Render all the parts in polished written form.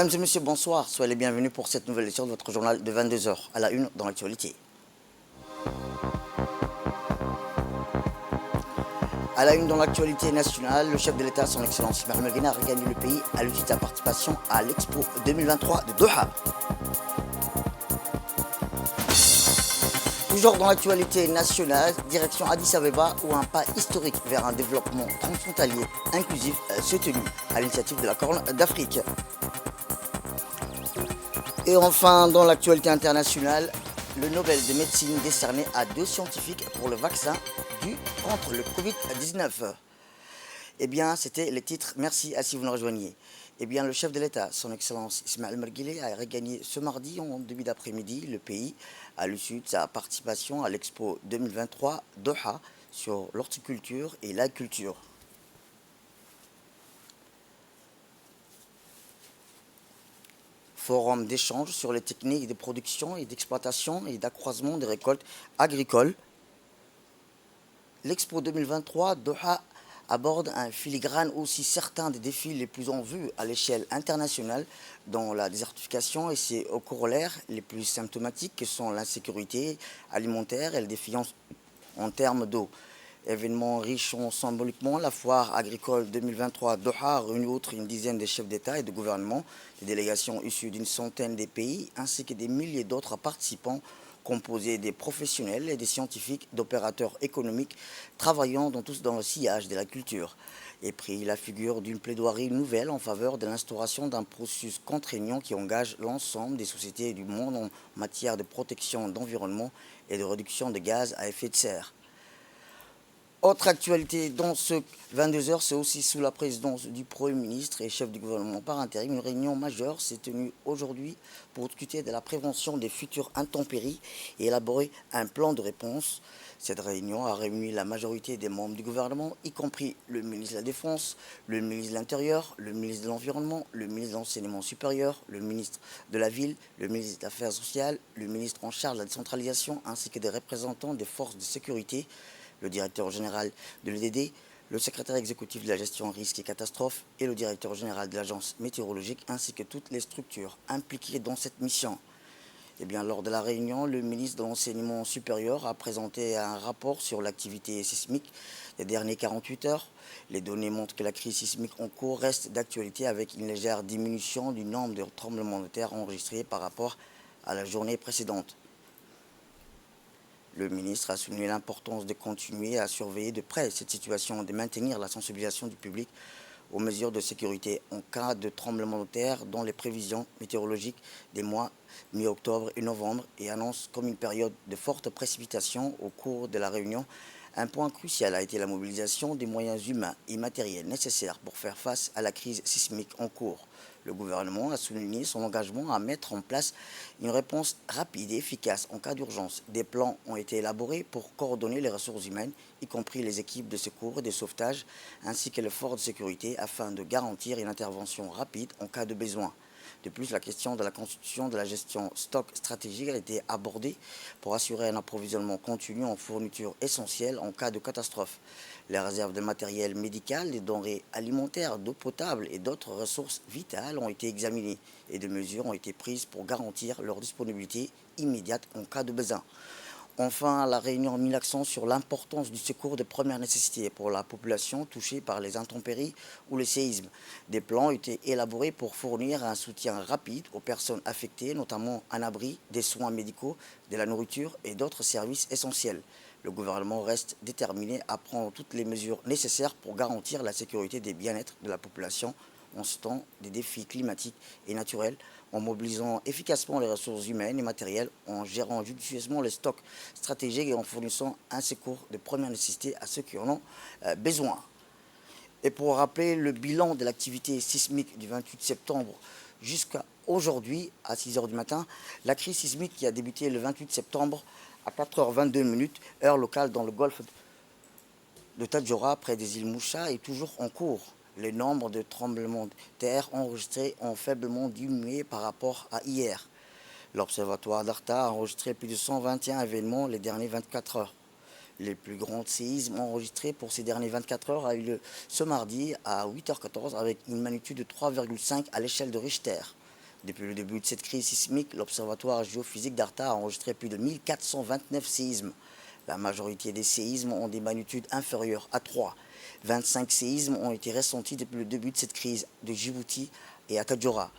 Mesdames et messieurs, bonsoir. Soyez les bienvenus pour cette nouvelle édition de votre journal de 22 heures à la une dans l'actualité. À la une dans l'actualité nationale, le chef de l'État, son Excellence Ismaël Merguena, a regagné le pays à l'issue de sa participation à l'Expo 2023 de Doha. Toujours dans l'actualité nationale, direction Addis Abeba, où un pas historique vers un développement transfrontalier inclusif s'est tenu à l'initiative de la Corne d'Afrique. Et enfin, dans l'actualité internationale, le Nobel de médecine décerné à 2 scientifiques pour le vaccin contre le Covid-19. Eh bien, c'était les titres. Merci à si vous nous rejoignez. Eh bien, le chef de l'État, son Excellence Ismaël Merguena, a regagné ce mardi, en début d'après-midi, le pays à l'issue de sa participation à l'Expo 2023 Doha sur l'horticulture et la culture. Forum d'échange sur les techniques de production et d'exploitation et d'accroissement des récoltes agricoles. L'Expo 2023 Doha aborde un filigrane aussi certains des défis les plus en vue à l'échelle internationale, dont la désertification et ses corollaires les plus symptomatiques que sont l'insécurité alimentaire et la défiance en termes d'eau. Événement riche symboliquement, la foire agricole 2023 Doha a réuni outre une dizaine de chefs d'État et de gouvernement, des délégations issues d'une centaine de pays, ainsi que des milliers d'autres participants composés des professionnels et des scientifiques, d'opérateurs économiques, travaillant tous dans le sillage de la culture, et pris la figure d'une plaidoirie nouvelle en faveur de l'instauration d'un processus contraignant qui engage l'ensemble des sociétés du monde en matière de protection d'environnement et de réduction de gaz à effet de serre. Autre actualité dans ce 22 heures, c'est aussi sous la présidence du Premier ministre et chef du gouvernement par intérim. Une réunion majeure s'est tenue aujourd'hui pour discuter de la prévention des futures intempéries et élaborer un plan de réponse. Cette réunion a réuni la majorité des membres du gouvernement, y compris le ministre de la Défense, le ministre de l'Intérieur, le ministre de l'Environnement, le ministre de l'Enseignement supérieur, le ministre de la Ville, le ministre des Affaires sociales, le ministre en charge de la décentralisation, ainsi que des représentants des forces de sécurité, le directeur général de l'EDD, le secrétaire exécutif de la gestion risques et catastrophes et le directeur général de l'agence météorologique, ainsi que toutes les structures impliquées dans cette mission. Eh bien, lors de la réunion, le ministre de l'Enseignement supérieur a présenté un rapport sur l'activité sismique des dernières 48 heures. Les données montrent que la crise sismique en cours reste d'actualité avec une légère diminution du nombre de tremblements de terre enregistrés par rapport à la journée précédente. Le ministre a souligné l'importance de continuer à surveiller de près cette situation, de maintenir la sensibilisation du public aux mesures de sécurité en cas de tremblement de terre dans les prévisions météorologiques des mois mi-octobre et novembre et annonce comme une période de forte précipitation au cours de la réunion. Un point crucial a été la mobilisation des moyens humains et matériels nécessaires pour faire face à la crise sismique en cours. Le gouvernement a souligné son engagement à mettre en place une réponse rapide et efficace en cas d'urgence. Des plans ont été élaborés pour coordonner les ressources humaines, y compris les équipes de secours et de sauvetage, ainsi que les forces de sécurité, afin de garantir une intervention rapide en cas de besoin. De plus, la question de la constitution de la gestion stock stratégique a été abordée pour assurer un approvisionnement continu en fournitures essentielles en cas de catastrophe. Les réserves de matériel médical, des denrées alimentaires, d'eau potable et d'autres ressources vitales ont été examinées et des mesures ont été prises pour garantir leur disponibilité immédiate en cas de besoin. Enfin, la réunion a mis l'accent sur l'importance du secours de première nécessité pour la population touchée par les intempéries ou les séismes. Des plans ont été élaborés pour fournir un soutien rapide aux personnes affectées, notamment un abri, des soins médicaux, de la nourriture et d'autres services essentiels. Le gouvernement reste déterminé à prendre toutes les mesures nécessaires pour garantir la sécurité et le bien-être de la population en ce temps des défis climatiques et naturels, en mobilisant efficacement les ressources humaines et matérielles, en gérant judicieusement les stocks stratégiques et en fournissant un secours de première nécessité à ceux qui en ont besoin. Et pour rappeler le bilan de l'activité sismique du 28 septembre jusqu'à aujourd'hui, à 6 h du matin, la crise sismique qui a débuté le 28 septembre à 4h22, heure locale dans le golfe de Tadjoura, près des îles Moucha, est toujours en cours. Le nombre de tremblements de terre enregistrés ont faiblement diminué par rapport à hier. L'Observatoire d'Arta a enregistré plus de 121 événements les dernières 24 heures. Les plus grands séismes enregistrés pour ces dernières 24 heures a eu lieu ce mardi à 8h14 avec une magnitude de 3,5 à l'échelle de Richter. Depuis le début de cette crise sismique, l'Observatoire géophysique d'Arta a enregistré plus de 1429 séismes. La majorité des séismes ont des magnitudes inférieures à 3. 25 séismes ont été ressentis depuis le début de cette crise de Djibouti et à Tadjoura.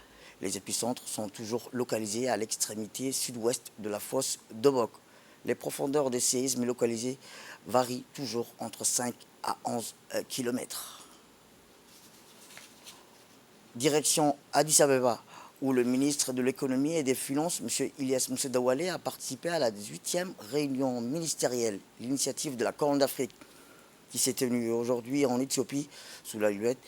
Les épicentres sont toujours localisés à l'extrémité sud-ouest de la fosse d'Obok. Les profondeurs des séismes localisés varient toujours entre 5 à 11 km. Direction Addis Abeba, où le ministre de l'économie et des finances, M. Ilyas Moussa Dawale, a participé à la 18e réunion ministérielle, l'initiative de la Corne d'Afrique, qui s'est tenue aujourd'hui en Éthiopie, sous la houlette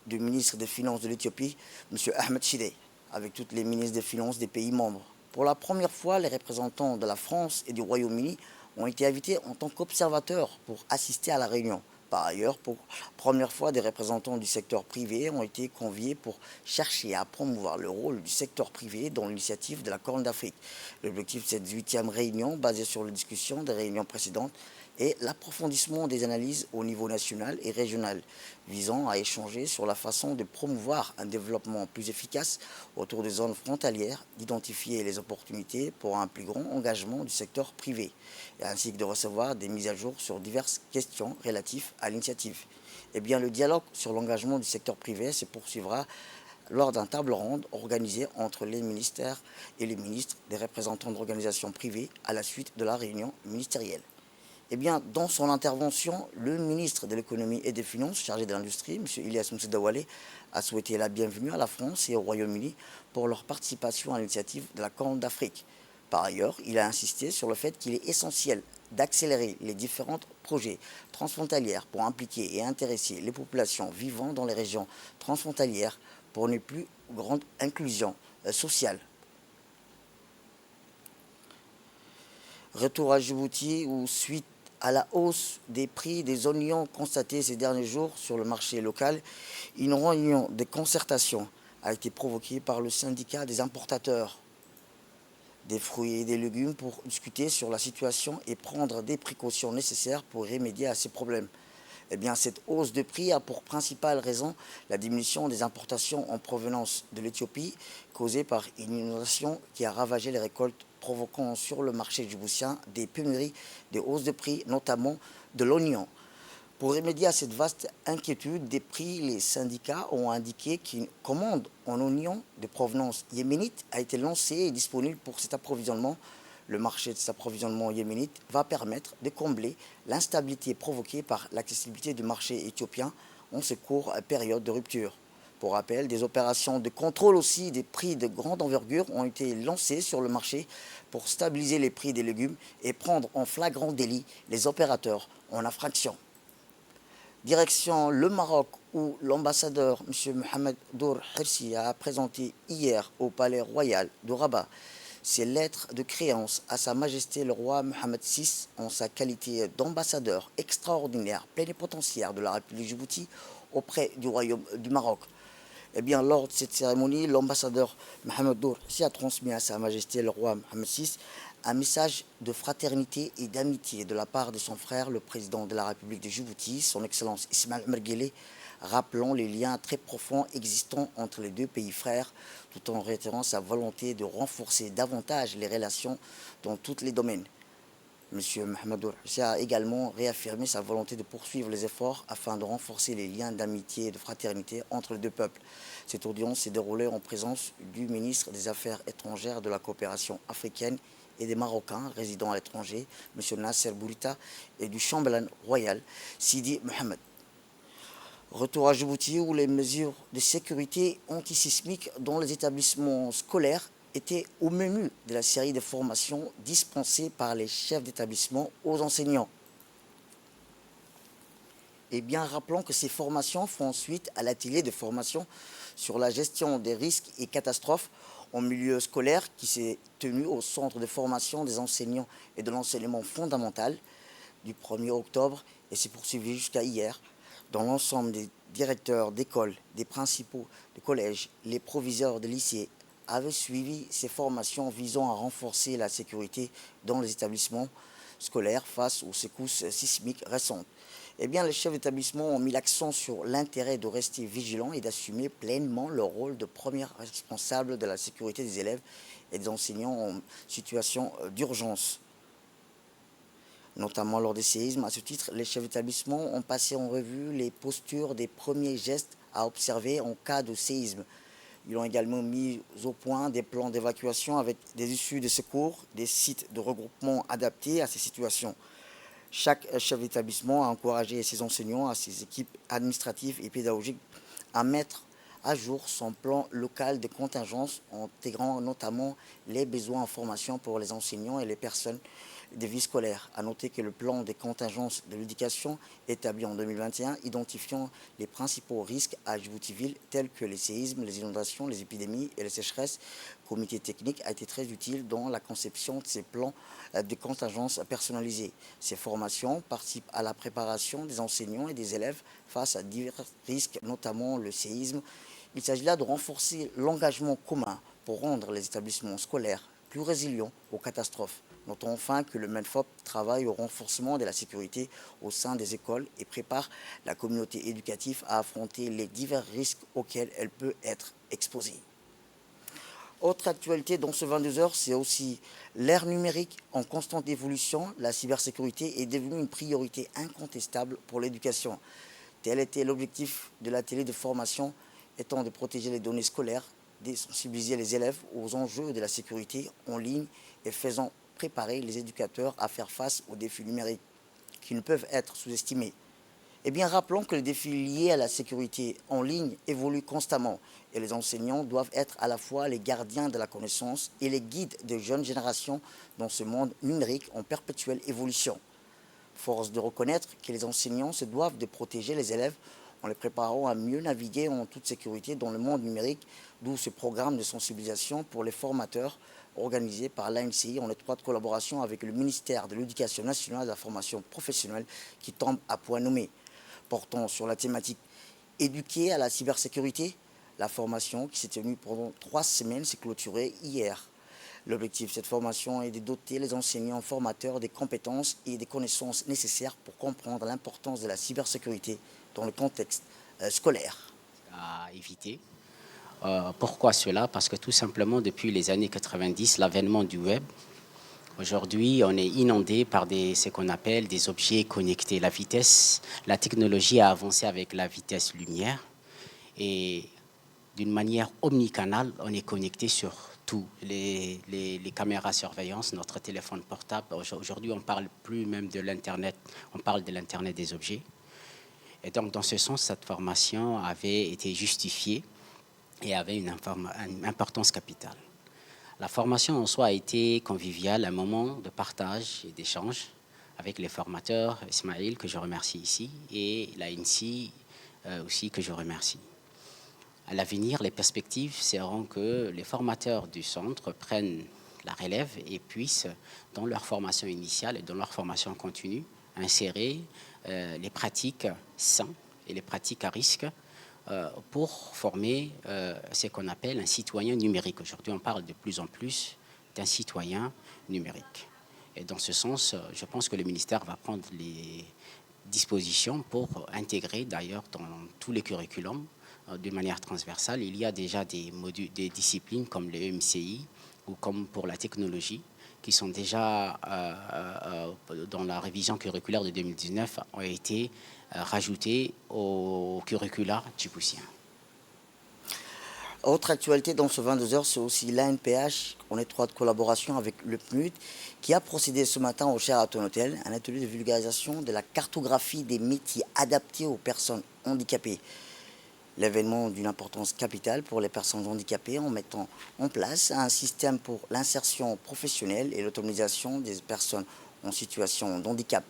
du ministre des Finances de l'Éthiopie, M. Ahmed Shideh, avec toutes les ministres des Finances des pays membres. Pour la première fois, les représentants de la France et du Royaume-Uni ont été invités en tant qu'observateurs pour assister à la réunion. Par ailleurs, pour la première fois, des représentants du secteur privé ont été conviés pour chercher à promouvoir le rôle du secteur privé dans l'initiative de la Corne d'Afrique. L'objectif de cette 8e réunion, basée sur les discussions des réunions précédentes, est l'approfondissement des analyses au niveau national et régional, visant à échanger sur la façon de promouvoir un développement plus efficace autour des zones frontalières, d'identifier les opportunités pour un plus grand engagement du secteur privé, ainsi que de recevoir des mises à jour sur diverses questions relatives à l'initiative. Eh bien, le dialogue sur l'engagement du secteur privé se poursuivra lors d'un table ronde organisé entre les ministères et les ministres des représentants d'organisations privées à la suite de la réunion ministérielle. Eh bien, dans son intervention, le ministre de l'économie et des finances chargé de l'industrie, M. Ilyas Moussa Dawale, a souhaité la bienvenue à la France et au Royaume-Uni pour leur participation à l'initiative de la Corne d'Afrique. Par ailleurs, il a insisté sur le fait qu'il est essentiel d'accélérer les différents projets transfrontaliers pour impliquer et intéresser les populations vivant dans les régions transfrontalières pour une plus grande inclusion sociale. Retour à Djibouti où, suite à la hausse des prix des oignons constatée ces derniers jours sur le marché local, une réunion de concertation a été provoquée par le syndicat des importateurs des fruits et des légumes pour discuter sur la situation et prendre des précautions nécessaires pour remédier à ces problèmes. Eh bien, cette hausse de prix a pour principale raison la diminution des importations en provenance de l'Éthiopie causée par une inondation qui a ravagé les récoltes, provoquant sur le marché djiboutien des pénuries, des hausses de prix, notamment de l'oignon. Pour remédier à cette vaste inquiétude des prix, les syndicats ont indiqué qu'une commande en oignons de provenance yéménite a été lancée et disponible pour cet approvisionnement. Le marché de cet approvisionnement yéménite va permettre de combler l'instabilité provoquée par l'accessibilité du marché éthiopien en ce court période de rupture. Pour rappel, des opérations de contrôle aussi des prix de grande envergure ont été lancées sur le marché pour stabiliser les prix des légumes et prendre en flagrant délit les opérateurs en infraction. Direction le Maroc où l'ambassadeur M. Mohamed Dour Hirsi a présenté hier au Palais Royal de Rabat ses lettres de créance à Sa Majesté le roi Mohamed VI en sa qualité d'ambassadeur extraordinaire plénipotentiaire de la République de Djibouti auprès du Royaume du Maroc. Eh bien, lors de cette cérémonie, l'ambassadeur Mohamed Dour Hirsi a transmis à Sa Majesté le roi Mohamed VI un message de fraternité et d'amitié de la part de son frère, le président de la République de Djibouti, son Excellence Ismaël Omar Guelleh, rappelant les liens très profonds existants entre les deux pays frères, tout en réitérant sa volonté de renforcer davantage les relations dans tous les domaines. M. Mohamed Dour Hirsi a également réaffirmé sa volonté de poursuivre les efforts afin de renforcer les liens d'amitié et de fraternité entre les deux peuples. Cette audience s'est déroulée en présence du ministre des Affaires étrangères de la coopération africaine et des Marocains résidant à l'étranger, M. Nasser Bourita, et du chambellan royal, Sidi Mohamed. Retour à Djibouti où les mesures de sécurité antisismique dans les établissements scolaires étaient au menu de la série de formations dispensées par les chefs d'établissement aux enseignants. Eh bien, rappelons que ces formations font suite à l'atelier de formation sur la gestion des risques et catastrophes en milieu scolaire qui s'est tenu au centre de formation des enseignants et de l'enseignement fondamental du 1er octobre et s'est poursuivi jusqu'à hier. Dans l'ensemble des directeurs d'école, des principaux de collèges, les proviseurs de lycées avaient suivi ces formations visant à renforcer la sécurité dans les établissements scolaires face aux secousses sismiques récentes. Eh bien, les chefs d'établissement ont mis l'accent sur l'intérêt de rester vigilants et d'assumer pleinement leur rôle de premier responsable de la sécurité des élèves et des enseignants en situation d'urgence, notamment lors des séismes. À ce titre, les chefs d'établissement ont passé en revue les postures des premiers gestes à observer en cas de séisme. Ils ont également mis au point des plans d'évacuation avec des issues de secours, des sites de regroupement adaptés à ces situations. Chaque chef d'établissement a encouragé ses enseignants, à ses équipes administratives et pédagogiques à mettre à jour son plan local de contingence, en intégrant notamment les besoins en formation pour les enseignants et les personnes de vie scolaire. À noter que le plan des contingences de l'éducation établi en 2021, identifiant les principaux risques à Djibouti-Ville tels que les séismes, les inondations, les épidémies et les sécheresses, comité technique a été très utile dans la conception de ces plans de contingence personnalisés. Ces formations participent à la préparation des enseignants et des élèves face à divers risques, notamment le séisme. Il s'agit là de renforcer l'engagement commun pour rendre les établissements scolaires plus résilients aux catastrophes. Notons enfin que le MENFOP travaille au renforcement de la sécurité au sein des écoles et prépare la communauté éducative à affronter les divers risques auxquels elle peut être exposée. Autre actualité dans ce 22 heures, c'est aussi l'ère numérique en constante évolution. La cybersécurité est devenue une priorité incontestable pour l'éducation. Tel était l'objectif de l'atelier de formation, étant de protéger les données scolaires, de sensibiliser les élèves aux enjeux de la sécurité en ligne et faisant préparer les éducateurs à faire face aux défis numériques qui ne peuvent être sous-estimés. Eh bien, rappelons que les défis liés à la sécurité en ligne évoluent constamment et les enseignants doivent être à la fois les gardiens de la connaissance et les guides de jeunes générations dans ce monde numérique en perpétuelle évolution. Force de reconnaître que les enseignants se doivent de protéger les élèves en les préparant à mieux naviguer en toute sécurité dans le monde numérique, d'où ce programme de sensibilisation pour les formateurs organisé par l'ANCI en étroite collaboration avec le ministère de l'Éducation nationale et de la formation professionnelle qui tombe à point nommé. Portant sur la thématique éduquer à la cybersécurité, la formation qui s'est tenue pendant 3 semaines s'est clôturée hier. L'objectif de cette formation est de doter les enseignants formateurs des compétences et des connaissances nécessaires pour comprendre l'importance de la cybersécurité dans le contexte scolaire. À éviter. Pourquoi cela? Parce que tout simplement, depuis les années 90, l'avènement du web, aujourd'hui, on est inondé par ce qu'on appelle des objets connectés. La technologie a avancé avec la vitesse lumière et d'une manière omnicanale, on est connecté sur tout, les caméras surveillance, notre téléphone portable. Aujourd'hui, on ne parle plus même de l'Internet, on parle de l'Internet des objets. Et donc, dans ce sens, cette formation avait été justifiée et avait une importance capitale. La formation en soi a été conviviale, un moment de partage et d'échange avec les formateurs, Ismaël, que je remercie ici, et la INSI aussi, que je remercie. À l'avenir, les perspectives seront que les formateurs du centre prennent la relève et puissent, dans leur formation initiale et dans leur formation continue, insérer les pratiques saines et les pratiques à risque pour former ce qu'on appelle un citoyen numérique. Aujourd'hui, on parle de plus en plus d'un citoyen numérique. Et dans ce sens, je pense que le ministère va prendre les dispositions pour intégrer d'ailleurs dans tous les curriculums de manière transversale. Il y a déjà des disciplines comme le MCI ou comme pour la technologie qui sont déjà dans la révision curriculaire de 2019 ont été rajoutées au curricula djiboutien. Autre actualité dans ce 22 heures, c'est aussi l'ANPH, en étroite collaboration avec le PNUD, qui a procédé ce matin au Sheraton Hotel, un atelier de vulgarisation de la cartographie des métiers adaptés aux personnes handicapées. L'événement d'une importance capitale pour les personnes handicapées en mettant en place un système pour l'insertion professionnelle et l'autonomisation des personnes en situation de handicap.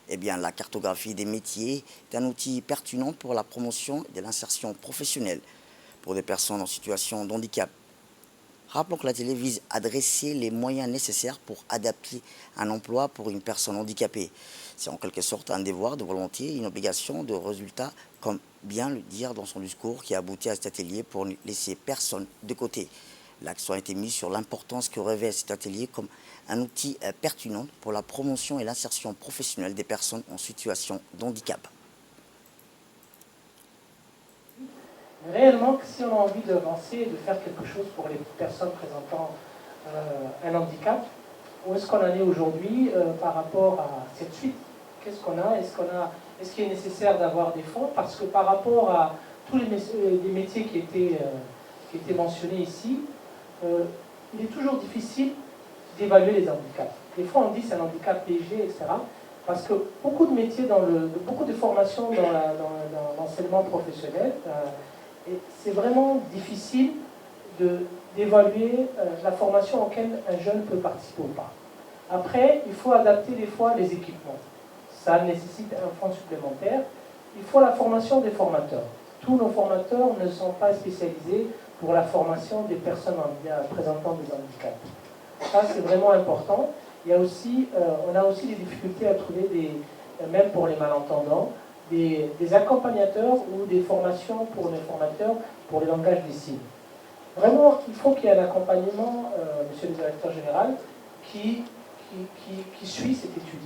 Eh bien, la cartographie des métiers est un outil pertinent pour la promotion de l'insertion professionnelle pour des personnes en situation de handicap. Rappelons que l'atelier vise à dresser les moyens nécessaires pour adapter un emploi pour une personne handicapée. C'est en quelque sorte un devoir de volonté, une obligation de résultat, comme bien le dire dans son discours qui a abouti à cet atelier pour ne laisser personne de côté. L'accent a été mis sur l'importance que revêt cet atelier comme un outil pertinent pour la promotion et l'insertion professionnelle des personnes en situation de handicap. Réellement, si on a envie d'avancer et de faire quelque chose pour les personnes présentant un handicap, où est-ce qu'on en est aujourd'hui par rapport à cette suite? Qu'est-ce qu'on a? Est-ce qu'il est nécessaire d'avoir des fonds? Parce que par rapport à tous les métiers qui étaient mentionnés ici, il est toujours difficile d'évaluer les handicaps. Des fois, on dit c'est un handicap léger, etc. Parce que beaucoup de métiers, beaucoup de formations dans l'enseignement professionnel, c'est vraiment difficile d'évaluer la formation auquel un jeune peut participer ou pas. Après, il faut adapter des fois les équipements. Ça nécessite un fonds supplémentaire. Il faut la formation des formateurs. Tous nos formateurs ne sont pas spécialisés pour la formation des personnes présentant des handicaps. Ça, c'est vraiment important. On a aussi des difficultés à trouver, même pour les malentendants, des accompagnateurs ou des formations pour les formateurs pour le langage des signes. Vraiment, il faut qu'il y ait un accompagnement, monsieur le directeur général, qui suit cette étude.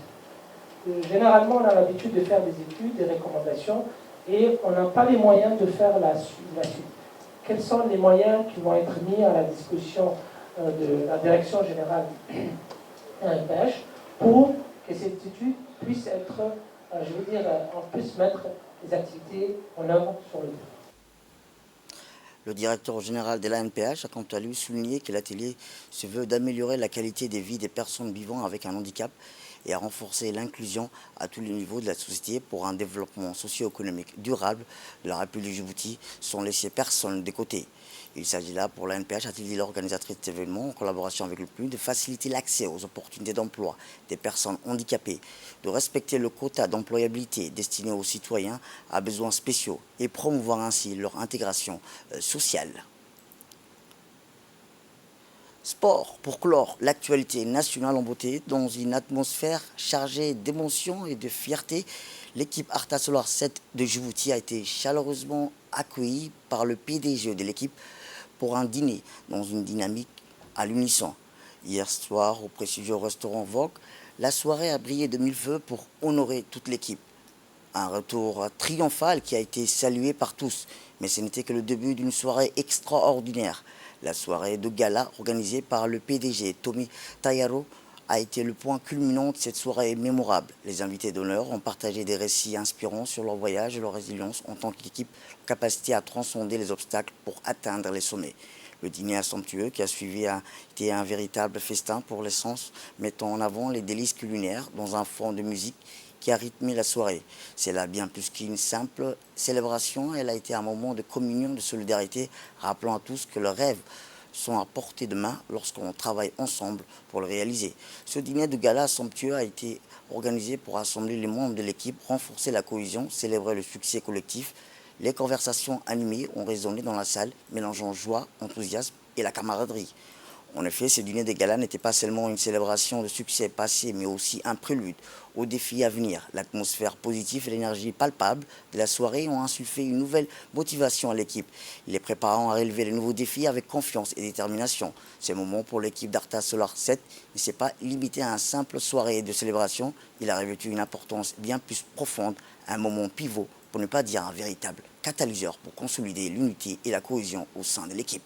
Généralement, on a l'habitude de faire des études, des recommandations, et on n'a pas les moyens de faire la suite. Quels sont les moyens qui vont être mis à la disposition de la direction générale ANPH pour que cette étude puisse être, on puisse mettre les activités en œuvre sur le terrain. Le directeur général de l'ANPH a quant à lui souligné que l'atelier se veut d'améliorer la qualité de vie des personnes vivant avec un handicap et à renforcer l'inclusion à tous les niveaux de la société pour un développement socio-économique durable de la République de Djibouti sans laisser personne de côté. Il s'agit là pour l'ANPH, a-t-il dit l'organisatrice de cet événement, en collaboration avec le PNUD, de faciliter l'accès aux opportunités d'emploi des personnes handicapées, de respecter le quota d'employabilité destiné aux citoyens à besoins spéciaux et promouvoir ainsi leur intégration sociale. Sport, pour clore l'actualité nationale en beauté, dans une atmosphère chargée d'émotions et de fierté, l'équipe Arta Solar 7 de Djibouti a été chaleureusement accueillie par le PDG de l'équipe pour un dîner dans une dynamique à l'unisson. Hier soir, au prestigieux restaurant Vogue, la soirée a brillé de mille feux pour honorer toute l'équipe. Un retour triomphal qui a été salué par tous, mais ce n'était que le début d'une soirée extraordinaire. La soirée de gala organisée par le PDG Tommy Tayaro a été le point culminant de cette soirée mémorable. Les invités d'honneur ont partagé des récits inspirants sur leur voyage et leur résilience en tant qu'équipe, capacité à transcender les obstacles pour atteindre les sommets. Le dîner somptueux qui a suivi a été un véritable festin pour les sens, mettant en avant les délices culinaires dans un fond de musique qui a rythmé la soirée. C'est là bien plus qu'une simple célébration, elle a été un moment de communion, de solidarité, rappelant à tous que leurs rêves sont à portée de main lorsqu'on travaille ensemble pour le réaliser. Ce dîner de gala somptueux a été organisé pour rassembler les membres de l'équipe, renforcer la cohésion, célébrer le succès collectif. Les conversations animées ont résonné dans la salle, mélangeant joie, enthousiasme et la camaraderie. En effet, ce dîner de gala n'était pas seulement une célébration de succès passé, mais aussi un prélude aux défis à venir. L'atmosphère positive et l'énergie palpable de la soirée ont insufflé une nouvelle motivation à l'équipe, les préparant à relever les nouveaux défis avec confiance et détermination. Ce moment pour l'équipe d'Arta Solar 7 ne s'est pas limité à une simple soirée de célébration, il a revêtu une importance bien plus profonde, un moment pivot, pour ne pas dire un véritable catalyseur pour consolider l'unité et la cohésion au sein de l'équipe.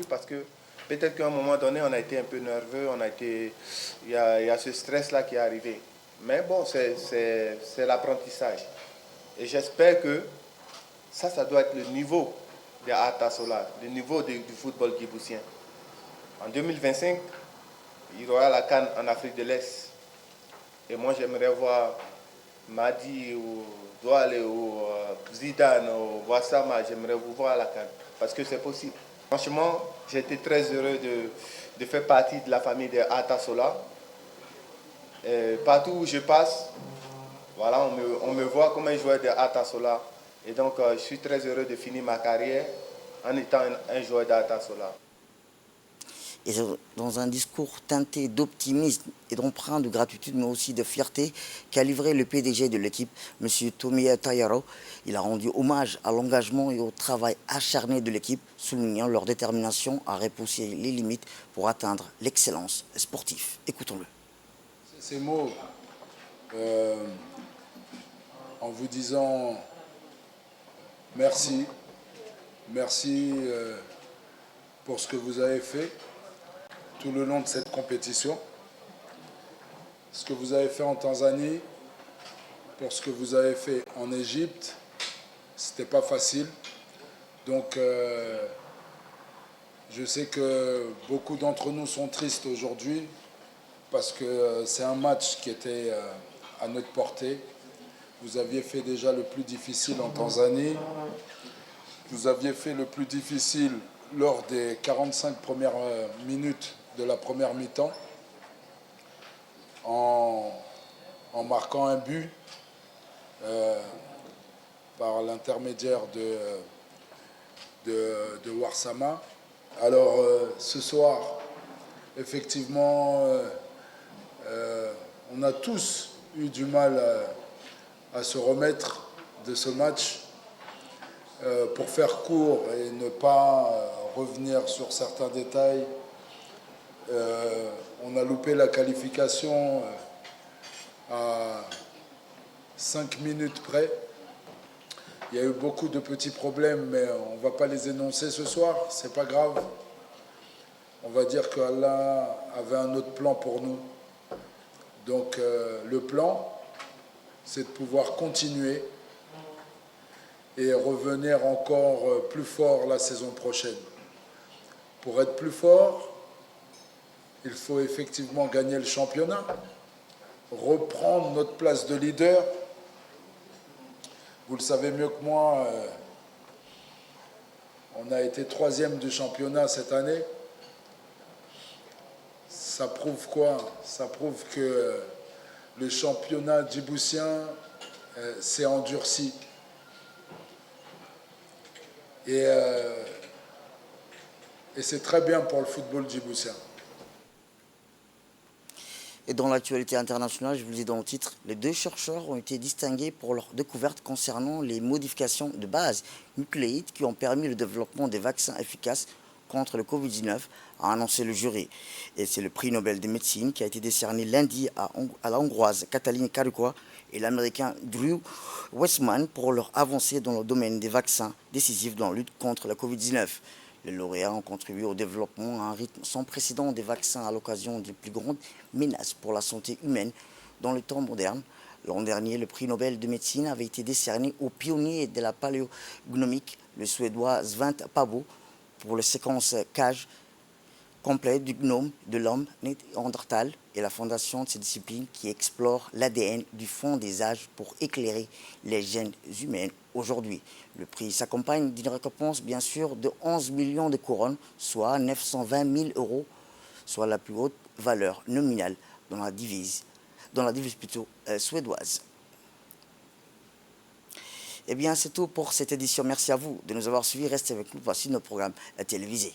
Parce que peut-être qu'à un moment donné, on a été un peu nerveux, il y a ce stress-là qui est arrivé. Mais bon, c'est l'apprentissage. Et j'espère que ça doit être le niveau de Arta Solar, le niveau du football djiboutien. En 2025, il y aura la CAN en Afrique de l'Est. Et moi, j'aimerais voir Madi ou Douale ou Zidane ou Wassama, j'aimerais vous voir à la CAN. Parce que c'est possible. Franchement, j'ai été très heureux de faire partie de la famille de Arta Solar. Partout où je passe, voilà, on me voit comme un joueur de Arta Solar. Et donc, je suis très heureux de finir ma carrière en étant un joueur d'Arta Solar. Et dans un discours teinté d'optimisme et d'emprunt de gratitude, mais aussi de fierté, qu'a livré le PDG de l'équipe, M. Tomiya Tayaro. Il a rendu hommage à l'engagement et au travail acharné de l'équipe, soulignant leur détermination à repousser les limites pour atteindre l'excellence sportive. Écoutons-le. Ces mots, en vous disant merci, merci pour ce que vous avez fait tout le long de cette compétition, ce que vous avez fait en Tanzanie, pour ce que vous avez fait en Égypte, c'était pas facile. Donc je sais que beaucoup d'entre nous sont tristes aujourd'hui parce que c'est un match qui était à notre portée. Vous aviez fait déjà le plus difficile en Tanzanie. Vous aviez fait le plus difficile lors des 45 premières minutes de la première mi-temps en marquant un but par l'intermédiaire de Warsama. Alors ce soir, effectivement, on a tous eu du mal à se remettre de ce match. Pour faire court et ne pas revenir sur certains détails, on a loupé la qualification à 5 minutes près. Il y a eu beaucoup de petits problèmes, mais on ne va pas les énoncer ce soir, c'est pas grave. On va dire qu'Allah avait un autre plan pour nous. Donc le plan, c'est de pouvoir continuer et revenir encore plus fort la saison prochaine. Pour être plus fort, il faut effectivement gagner le championnat, reprendre notre place de leader. Vous le savez mieux que moi, on a été 3e du championnat cette année. Ça prouve quoi? Ça prouve que le championnat djiboutien s'est endurci. Et c'est très bien pour le football djiboutien. Et dans l'actualité internationale, je vous le dis dans le titre, les 2 chercheurs ont été distingués pour leur découverte concernant les modifications de base nucléides qui ont permis le développement des vaccins efficaces contre le Covid-19, a annoncé le jury. Et c'est le prix Nobel de médecine qui a été décerné lundi à la Hongroise Katalin Karikó et l'Américain Drew Weissman pour leur avancée dans le domaine des vaccins décisifs dans la lutte contre la Covid-19. Les lauréats ont contribué au développement à un rythme sans précédent des vaccins à l'occasion des plus grandes menaces pour la santé humaine dans le temps moderne. L'an dernier, le prix Nobel de médecine avait été décerné au pionnier de la paléognomique, le Suédois Svante Pääbo, pour la séquence CAGE complète du gnome de l'homme néandertal et la fondation de cette discipline qui explore l'ADN du fond des âges pour éclairer les gènes humains aujourd'hui. Le prix s'accompagne d'une récompense bien sûr de 11 millions de couronnes, soit 920 000 €, soit la plus haute valeur nominale dans la divise plutôt suédoise. Eh bien, c'est tout pour cette édition. Merci à vous de nous avoir suivis. Restez avec nous. Voici nos programmes télévisés.